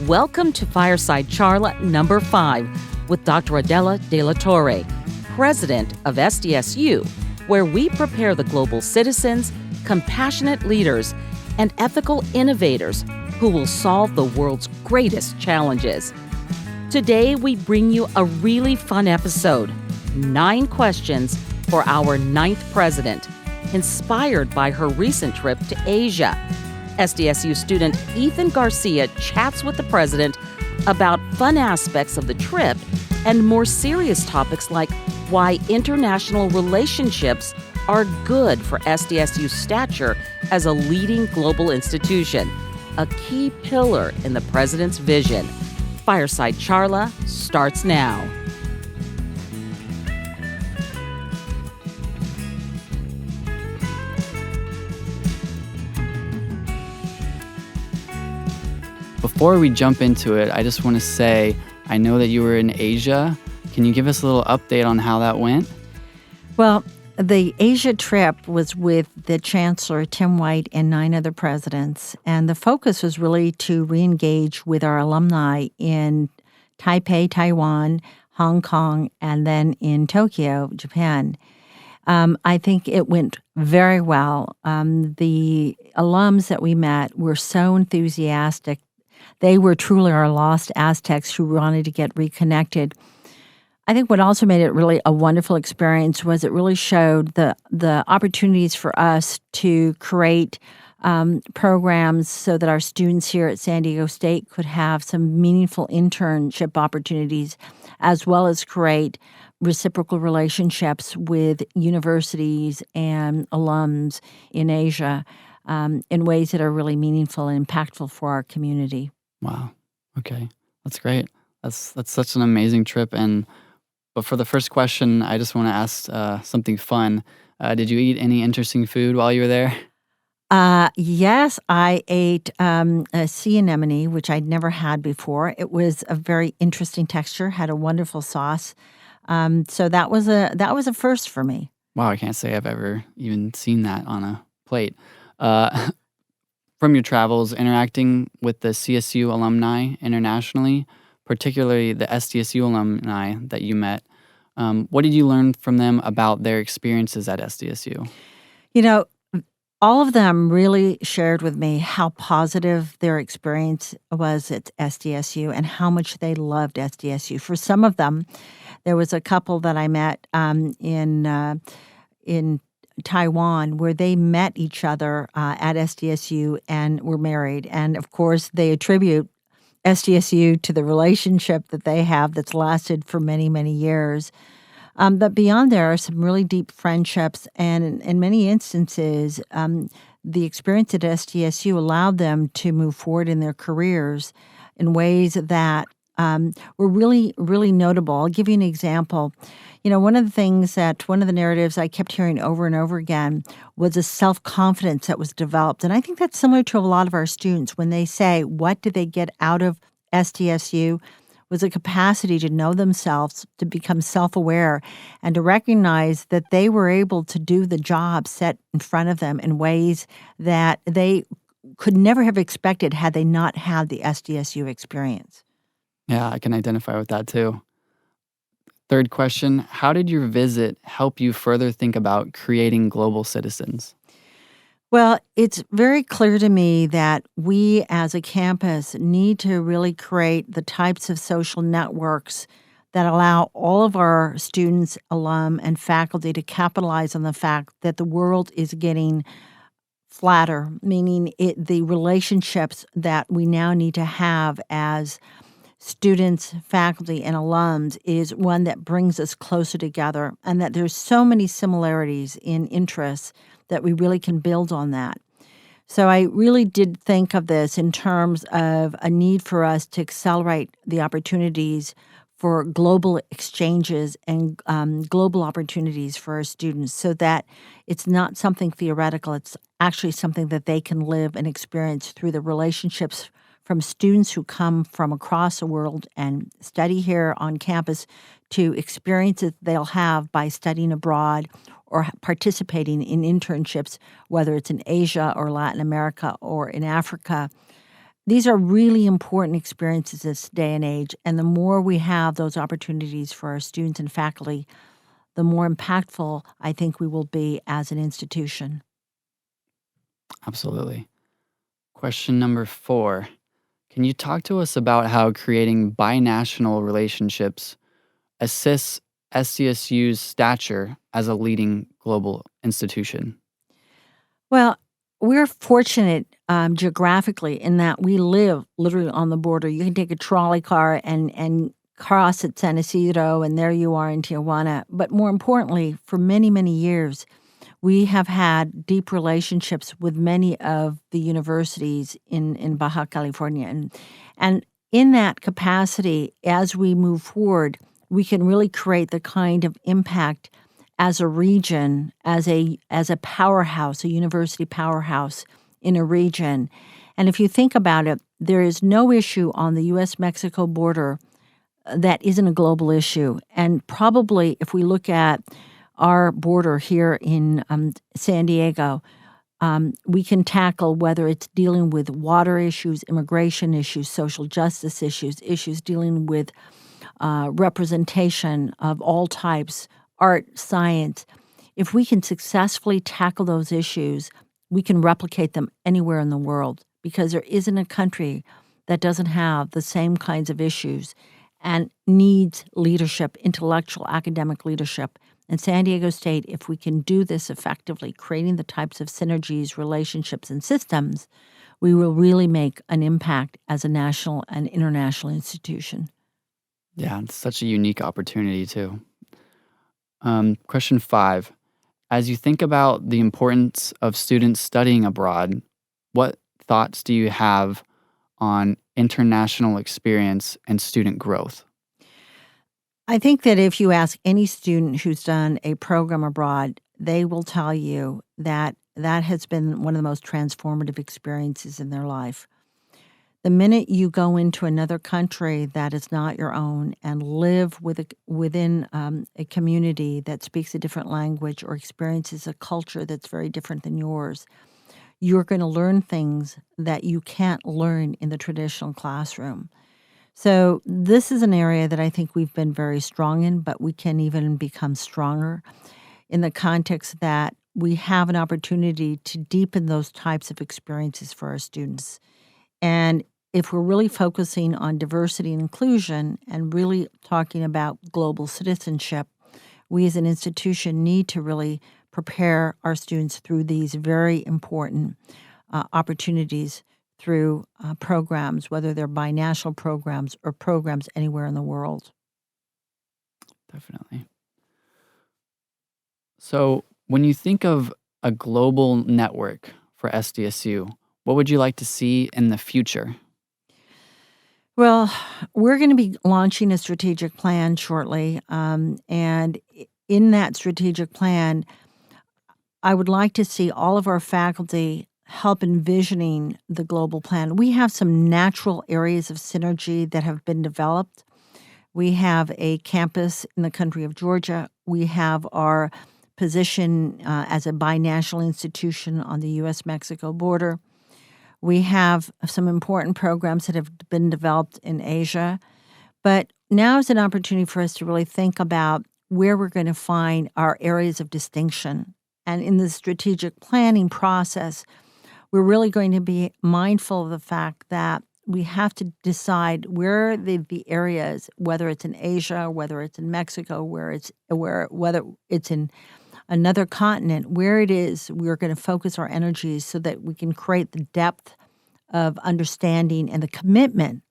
Welcome to Fireside Charla number 5 with Dr. Adela De La Torre, president of SDSU, where we prepare the global citizens, compassionate leaders, and ethical innovators who will solve the world's greatest challenges. Today, we bring you a really fun episode, 9 questions for our 9th president, inspired by her recent trip to Asia. SDSU student Ethan Garcia chats with the president about fun aspects of the trip and more serious topics like why international relationships are good for SDSU's stature as a leading global institution, a key pillar in the president's vision. Fireside Charla starts now. Before we jump into it, I just want to say, I know that you were in Asia. Can you give us a little update on how that went? Well, the Asia trip was with the Chancellor, Tim White, and 9 other presidents. And the focus was really to re-engage with our alumni in Taipei, Taiwan, Hong Kong, and then in Tokyo, Japan. I think it went very well. The alums that we met were so enthusiastic. They were truly our lost Aztecs who wanted to get reconnected. I think what also made it really a wonderful experience was it really showed the opportunities for us to create programs so that our students here at San Diego State could have some meaningful internship opportunities, as well as create reciprocal relationships with universities and alums in Asia in ways that are really meaningful and impactful for our community. Wow. Okay. That's great. That's such an amazing trip. But for the first question, I just want to ask something fun. Did you eat any interesting food while you were there? Yes, I ate a sea anemone, which I'd never had before. It was a very interesting texture, had a wonderful sauce. So that was a first for me. Wow, I can't say I've ever even seen that on a plate. From your travels, interacting with the CSU alumni internationally, particularly the SDSU alumni that you met, what did you learn from them about their experiences at SDSU? You know, all of them really shared with me how positive their experience was at SDSU and how much they loved SDSU. For some of them, there was a couple that I met in Taiwan where they met each other at SDSU and were married. And of course, they attribute SDSU to the relationship that they have that's lasted for many, many years. But beyond there are some really deep friendships. And in many instances, the experience at SDSU allowed them to move forward in their careers in ways that were really, really notable. I'll give you an example. You know, one of the narratives I kept hearing over and over again was a self-confidence that was developed. And I think that's similar to a lot of our students when they say, what did they get out of SDSU? Was a capacity to know themselves, to become self-aware, and to recognize that they were able to do the job set in front of them in ways that they could never have expected had they not had the SDSU experience. Yeah, I can identify with that too. Third question, how did your visit help you further think about creating global citizens? Well, it's very clear to me that we as a campus need to really create the types of social networks that allow all of our students, alum, and faculty to capitalize on the fact that the world is getting flatter, meaning the relationships that we now need to have as students, faculty, and alums is one that brings us closer together, and that there's so many similarities in interests that we really can build on that. So I really did think of this in terms of a need for us to accelerate the opportunities for global exchanges and global opportunities for our students so that it's not something theoretical, it's actually something that they can live and experience through the relationships from students who come from across the world and study here on campus to experiences they'll have by studying abroad or participating in internships, whether it's in Asia or Latin America or in Africa. these are really important experiences this day and age. And the more we have those opportunities for our students and faculty, the more impactful I think we will be as an institution. Absolutely. Question number 4. Can you talk to us about how creating binational relationships assists SDSU's stature as a leading global institution? Well, we're fortunate geographically in that we live literally on the border. You can take a trolley car and cross at San Isidro, and there you are in Tijuana. But more importantly, for many, many years, we have had deep relationships with many of the universities in Baja California. And in that capacity, as we move forward, we can really create the kind of impact as a region, as a powerhouse, a university powerhouse in a region. And if you think about it, there is no issue on the U.S.-Mexico border that isn't a global issue. And probably if we look at our border here in San Diego, we can tackle whether it's dealing with water issues, immigration issues, social justice issues dealing with representation of all types, art, science. If we can successfully tackle those issues, we can replicate them anywhere in the world because there isn't a country that doesn't have the same kinds of issues and needs leadership, intellectual, academic leadership. In San Diego State, if we can do this effectively, creating the types of synergies, relationships, and systems, we will really make an impact as a national and international institution. Yeah, it's such a unique opportunity too. Question 5. As you think about the importance of students studying abroad, what thoughts do you have on international experience and student growth? I think that if you ask any student who's done a program abroad, they will tell you that that has been one of the most transformative experiences in their life. The minute you go into another country that is not your own and live within a community that speaks a different language or experiences a culture that's very different than yours, you're going to learn things that you can't learn in the traditional classroom. So this is an area that I think we've been very strong in, but we can even become stronger in the context that we have an opportunity to deepen those types of experiences for our students. And if we're really focusing on diversity and inclusion and really talking about global citizenship, we as an institution need to really prepare our students through these very important opportunities through programs, whether they're binational programs or programs anywhere in the world. Definitely. So, when you think of a global network for SDSU, what would you like to see in the future? Well, we're going to be launching a strategic plan shortly. And in that strategic plan, I would like to see all of our faculty help envisioning the global plan. We have some natural areas of synergy that have been developed. We have a campus in the country of Georgia. We have our position as a binational institution on the U.S.-Mexico border. We have some important programs that have been developed in Asia. But now is an opportunity for us to really think about where we're going to find our areas of distinction. And in the strategic planning process, we're really going to be mindful of the fact that we have to decide where the areas, whether it's in Asia, whether it's in Mexico, whether it's in another continent, where it is we're going to focus our energies so that we can create the depth of understanding and the commitment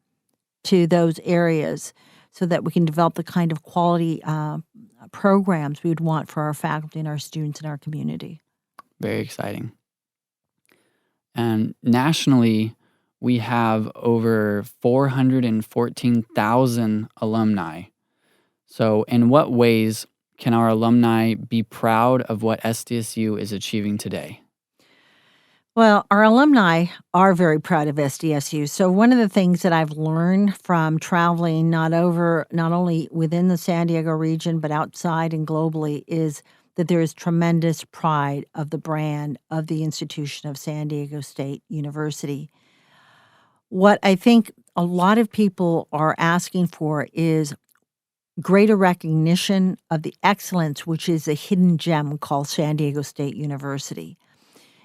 to those areas so that we can develop the kind of quality programs we would want for our faculty and our students in our community. Very exciting. And nationally, we have over 414,000 alumni. So, in what ways can our alumni be proud of what SDSU is achieving today? Well, our alumni are very proud of SDSU. So one of the things that I've learned from traveling not only within the San Diego region, but outside and globally is that there is tremendous pride of the brand of the institution of San Diego State University. What I think a lot of people are asking for is greater recognition of the excellence, which is a hidden gem called San Diego State University.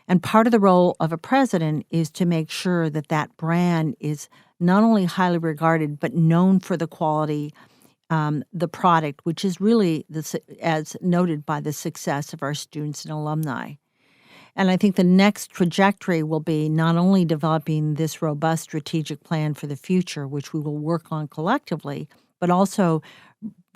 And part of the role of a president is to make sure that that brand is not only highly regarded, but known for the quality, the product, which is really, as noted by the success of our students and alumni. And I think the next trajectory will be not only developing this robust strategic plan for the future, which we will work on collectively, but also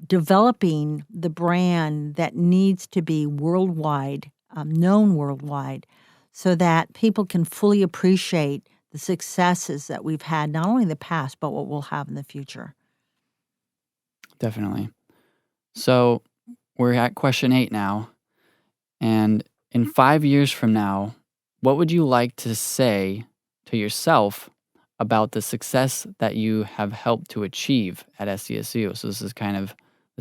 developing the brand that needs to be worldwide, known worldwide, so that people can fully appreciate the successes that we've had, not only in the past, but what we'll have in the future. Definitely. So we're at question 8 now. And in 5 years from now, what would you like to say to yourself about the success that you have helped to achieve at SDSU? So this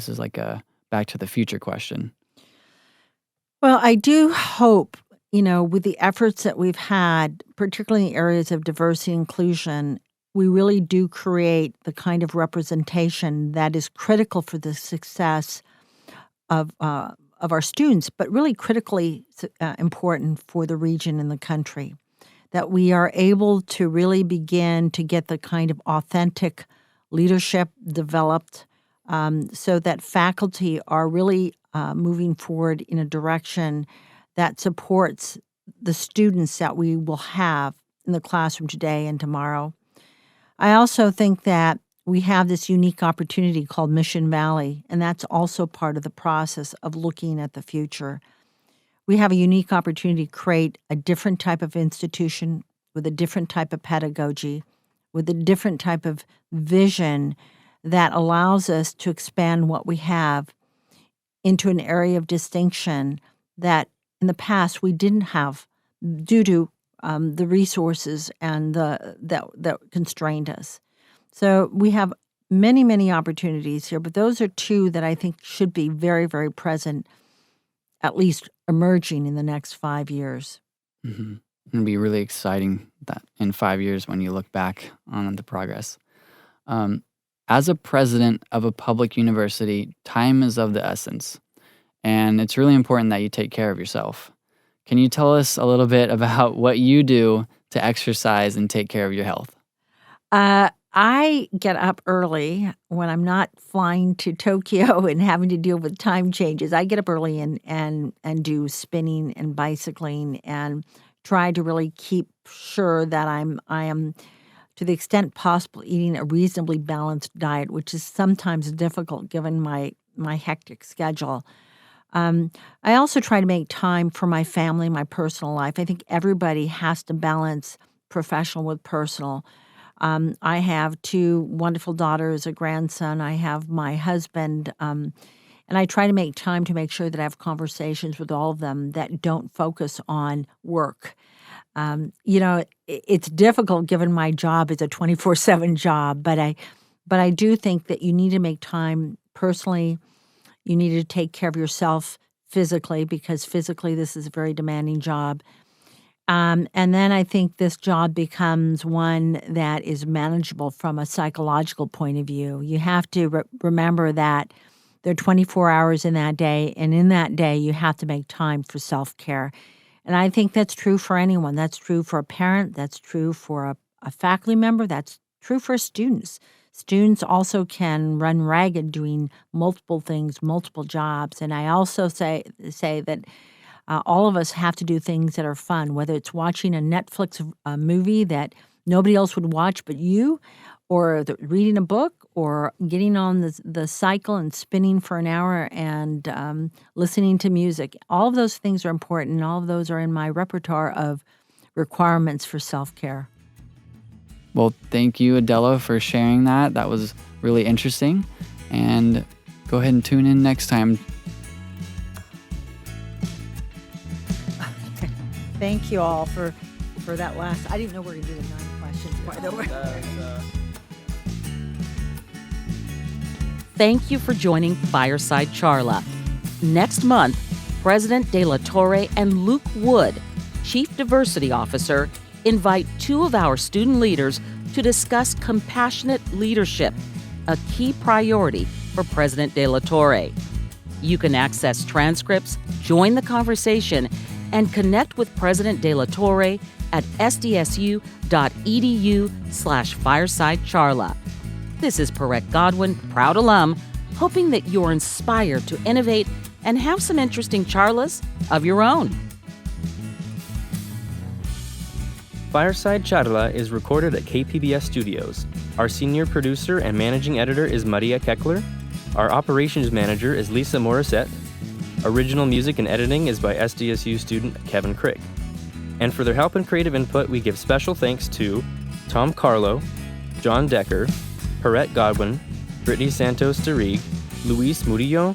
is like a back to the future question. Well, I do hope, with the efforts that we've had, particularly in areas of diversity and inclusion, we really do create the kind of representation that is critical for the success of our students, but really critically important for the region and the country. That we are able to really begin to get the kind of authentic leadership developed, so that faculty are really moving forward in a direction that supports the students that we will have in the classroom today and tomorrow. I also think that we have this unique opportunity called Mission Valley, and that's also part of the process of looking at the future. We have a unique opportunity to create a different type of institution with a different type of pedagogy, with a different type of vision that allows us to expand what we have into an area of distinction that in the past we didn't have due to the resources and that constrained us. So we have many, many opportunities here, but those are two that I think should be very, very present, at least emerging in the next 5 years. Mm-hmm. It'll be really exciting that in 5 years when you look back on the progress. As a president of a public university, time is of the essence, and it's really important that you take care of yourself. Can you tell us a little bit about what you do to exercise and take care of your health? I get up early when I'm not flying to Tokyo and having to deal with time changes. I get up early and do spinning and bicycling and try to really keep sure that I am, to the extent possible, eating a reasonably balanced diet, which is sometimes difficult given my hectic schedule. I also try to make time for my family, my personal life. I think everybody has to balance professional with personal. I have 2 wonderful daughters, a grandson. I have my husband, and I try to make time to make sure that I have conversations with all of them that don't focus on work. It's difficult given my job is a 24/7 job, but I do think that you need to make time personally. You need to take care of yourself physically because physically this is a very demanding job. And then I think this job becomes one that is manageable from a psychological point of view. You have to remember that there are 24 hours in that day, and in that day you have to make time for self-care. And I think that's true for anyone. That's true for a parent. That's true for a faculty member. That's true for students. Students also can run ragged doing multiple things, multiple jobs. And I also say that all of us have to do things that are fun, whether it's watching a Netflix movie that nobody else would watch but you, or reading a book, or getting on the cycle and spinning for an hour and listening to music. All of those things are important, and all of those are in my repertoire of requirements for self-care. Well, thank you, Adela, for sharing that. That was really interesting. And go ahead and tune in next time. Thank you all for that last. I didn't know we were going to do the 9 questions, by the way. Thank you for joining Fireside Charla. Next month, President De La Torre and Luke Wood, Chief Diversity Officer, invite 2 of our student leaders to discuss compassionate leadership, a key priority for President De La Torre. You can access transcripts, join the conversation, and connect with President De La Torre at sdsu.edu/firesidecharla. This is Perrette Godwin, proud alum, hoping that you're inspired to innovate and have some interesting charlas of your own. Fireside Charla is recorded at KPBS Studios. Our senior producer and managing editor is Maria Keckler. Our operations manager is Lisa Morissette. Original music and editing is by SDSU student Kevin Crick. And for their help and creative input, we give special thanks to Tom Carlo, John Decker, Perrette Godwin, Brittany Santos DeRigue, Luis Murillo,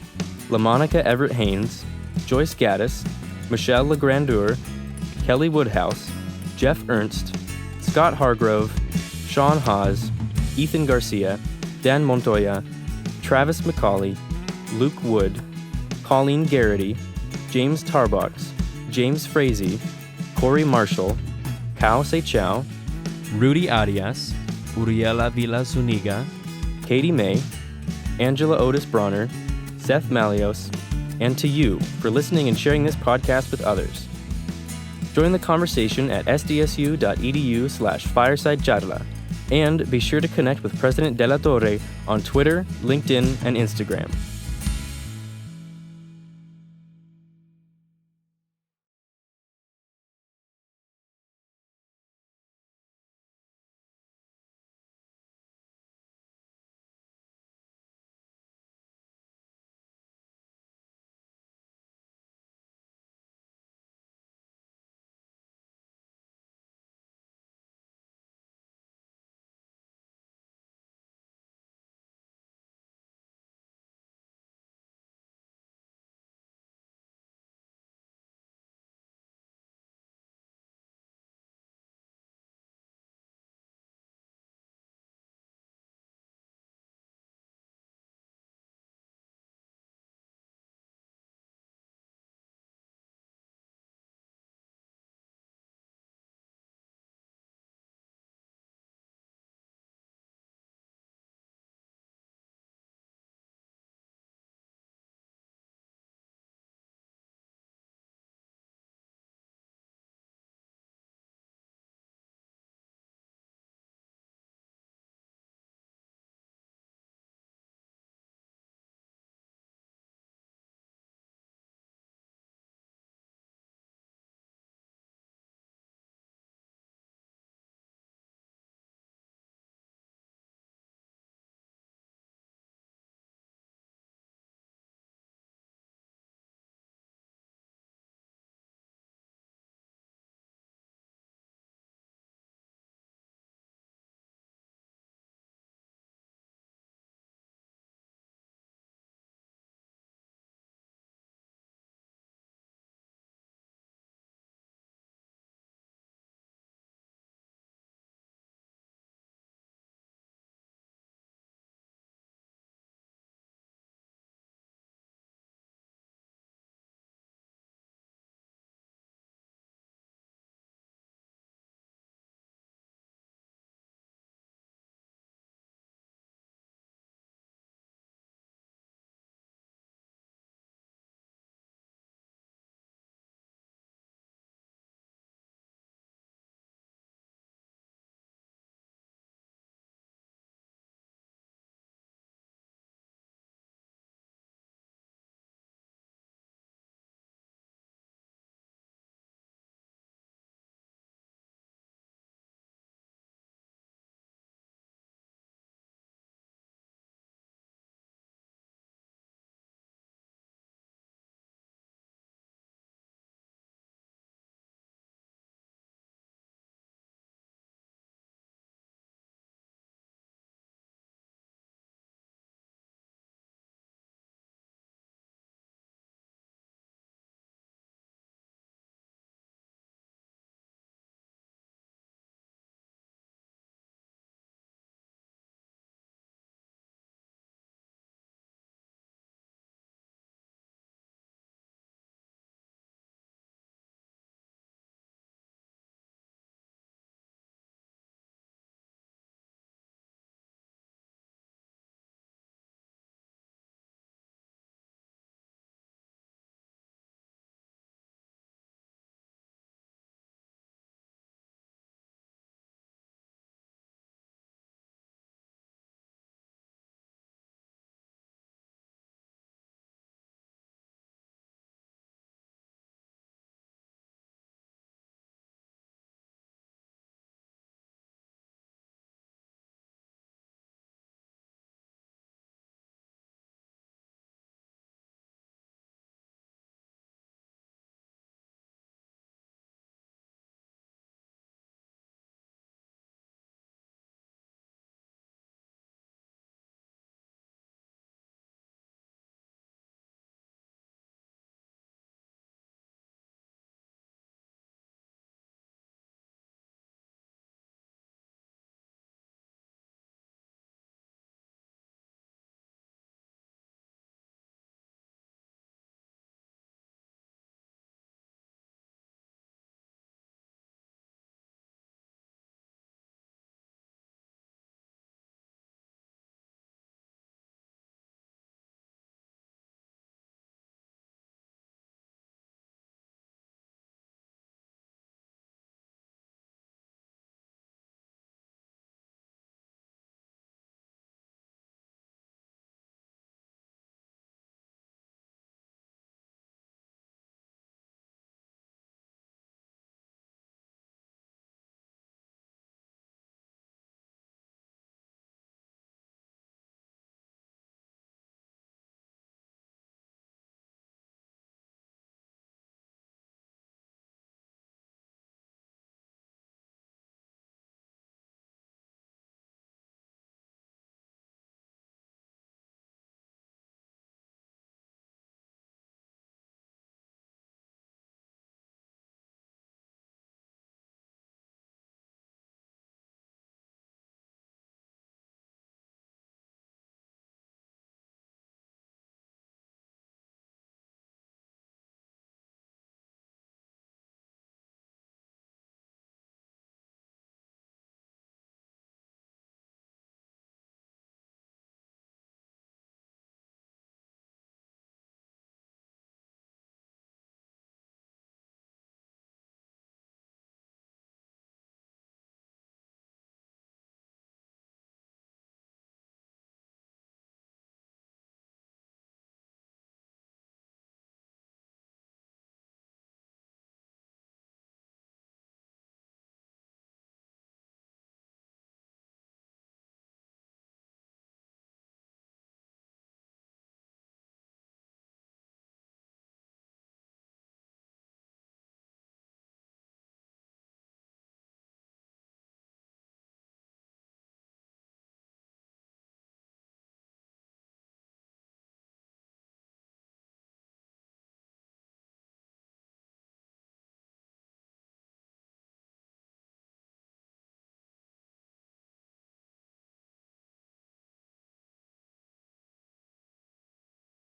LaMonica Everett Haynes, Joyce Gaddis, Michelle LeGrandeur, Kelly Woodhouse, Jeff Ernst, Scott Hargrove, Sean Haas, Ethan Garcia, Dan Montoya, Travis McCauley, Luke Wood, Colleen Garrity, James Tarbox, James Frazee, Corey Marshall, Kao Seichao, Rudy Arias, Uriela Vila Zuniga, Katie May, Angela Otis Bronner, Seth Malios, and to you for listening and sharing this podcast with others. Join the conversation at sdsu.edu/firesidecharla, and be sure to connect with President De La Torre on Twitter, LinkedIn, and Instagram.